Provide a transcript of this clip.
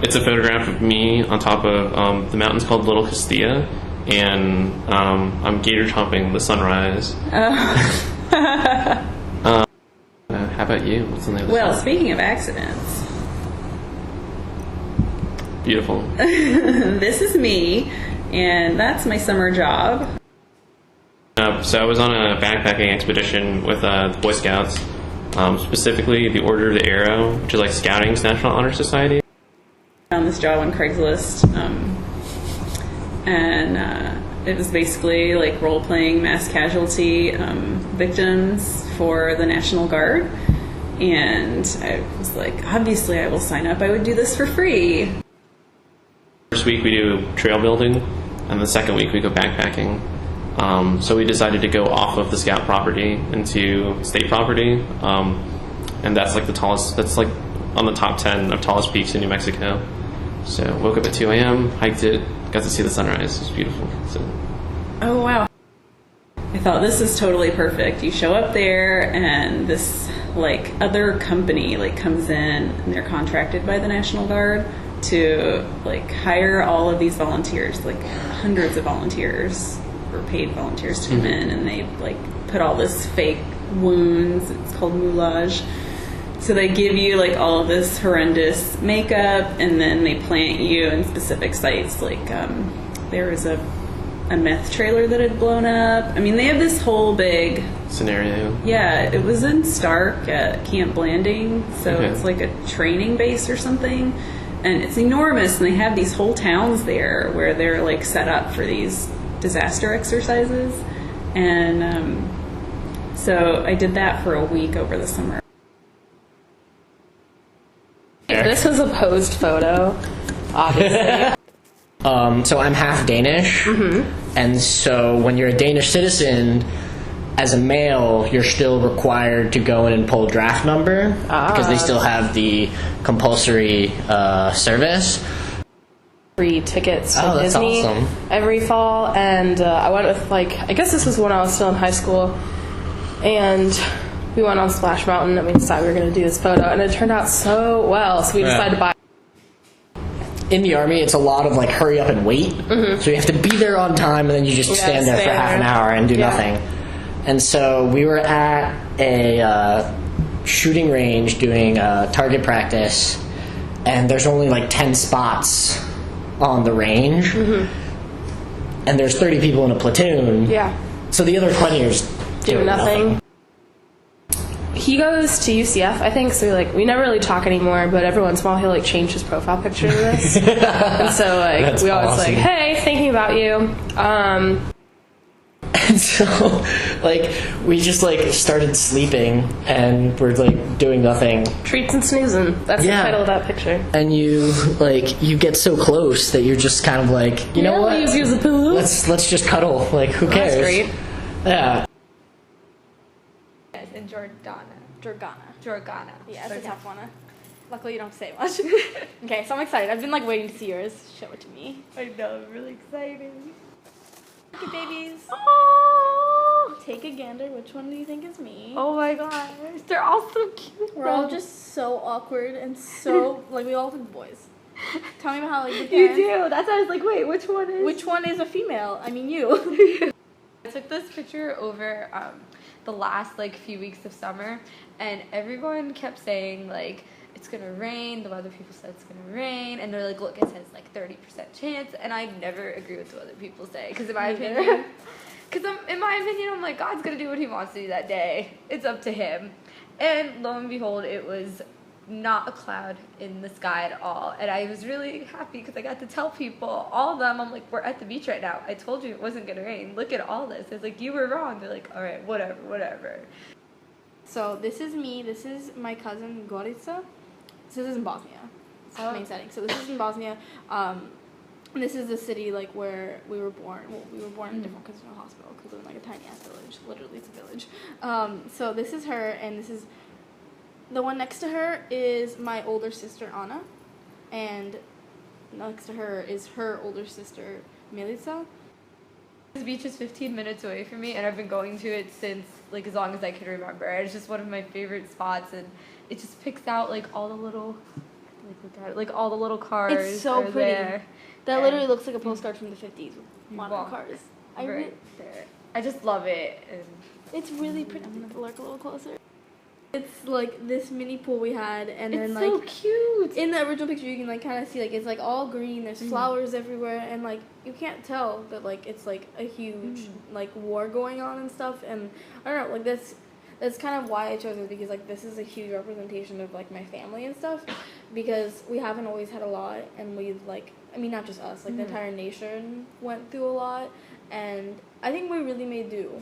It's a photograph of me on top of the mountain's called Little Castilla, and I'm gator chomping the sunrise. How about you? What's the name of the Well, song? speaking of accidents, Beautiful. this is me, and that's my summer job. So I was on a backpacking expedition with the Boy Scouts, specifically the Order of the Arrow, which is like Scouting's National Honor Society. I found this job on Craigslist, and it was basically like role-playing mass casualty victims for the National Guard. And I was like, obviously I will sign up. I would do this for free. First week we do trail building, and the second week we go backpacking. So we decided to go off of the Scout property into state property, and that's like the tallest. That's like on the top 10 of tallest peaks in New Mexico. So woke up at 2 a.m., hiked it, got to see the sunrise. It was beautiful. So. Oh, wow. I thought this is totally perfect. You show up there and this like other company like comes in and they're contracted by the National Guard to like hire all of these volunteers, like hundreds of volunteers or paid volunteers to come in, and they like put all this fake wounds. It's called moulage. So they give you like all of this horrendous makeup, and then they plant you in specific sites. Like there was a meth trailer that had blown up. I mean, they have this whole big Scenario. Yeah, it was in Stark at Camp Blanding, so Okay. it's like a training base or something, and it's enormous, and they have these whole towns there where they're like set up for these disaster exercises, and so I did that for a week over the summer. This was a posed photo, obviously. So I'm half Danish, and so when you're a Danish citizen, as a male, you're still required to go in and pull draft number because they still have the compulsory service. Free tickets to Oh, that's Disney awesome. every fall, and I went with I guess this was when I was still in high school, and we went on Splash Mountain and we decided we were going to do this photo, and it turned out so well, so we decided to buy. In the Army, it's a lot of like hurry up and wait. So you have to be there on time, and then you just stand there for half an hour and do nothing. And so we were at a shooting range doing target practice, and there's only like 10 spots on the range, and there's 30 people in a platoon. Yeah. So the other 20 are just Do nothing. He goes to UCF, I think, so we never really talk anymore, but every once in a while he'll like change his profile picture to this. And so like That's we always awesome. like, hey, thinking about you. And so, like, we just like started sleeping, and we're like doing nothing. Treats and snoozing. That's Yeah. the title of that picture. And you get so close that you're just kind of like, you know what? Use a pillow. Let's just cuddle. Like, who cares? That's great. Yeah. In Jordana. Yeah, So it's a tough one. Luckily, you don't say much. Okay, so I'm excited. I've been like waiting to see yours. Show it to me. I know, I'm really excited. Look at babies. Oh, Take a gander. Which one do you think is me? oh my gosh, they're all so cute. We're all just so awkward and so like we all look boys. Tell me about how like your You parents. do. That's why I was like, wait, which one is? Which one is a female? I mean you. I took this picture over the last like few weeks of summer, and everyone kept saying like it's gonna rain. The weather people said it's gonna rain, and they're like, look, it says like 30% chance, and I never agree with what other people say because in my opinion, I'm like, God's gonna do what He wants to do that day. It's up to Him, and lo and behold, it was not a cloud in the sky at all, and I was really happy because I got to tell people, all of them, I'm like, we're at the beach right now. I told you it wasn't gonna rain. Look at all this. I was like, you were wrong. They're like, all right, whatever. So this is me. This is my cousin Gorica. This is in Bosnia. It's the main setting. So this is in Bosnia. And this is the city like where we were born. Well, we were born in a different casino hospital because we're in like a tiny ass village. Literally, it's a village. So this is her, and this is the one next to her is my older sister Anna, and next to her is her older sister Milica. This beach is 15 minutes away from me, and I've been going to it since like as long as I can remember. It's just one of my favorite spots, and it just picks out like all the little Like, look at it. Like all the little cars. It's so are pretty. There. That And literally looks like a postcard from the 50s with modern walk cars. right there. I just love it. And It's really pretty. I'm gonna look a little closer. It's like this mini pool we had, and it's then so like cute. in the original picture you can like kind of see like it's like all green. There's flowers everywhere, and like you can't tell that like it's like a huge like war going on and stuff. And I don't know, like that's kind of why I chose it, because like this is a huge representation of like my family and stuff, because we haven't always had a lot, and we've like, I mean, not just us, like the entire nation went through a lot, and I think we really made do.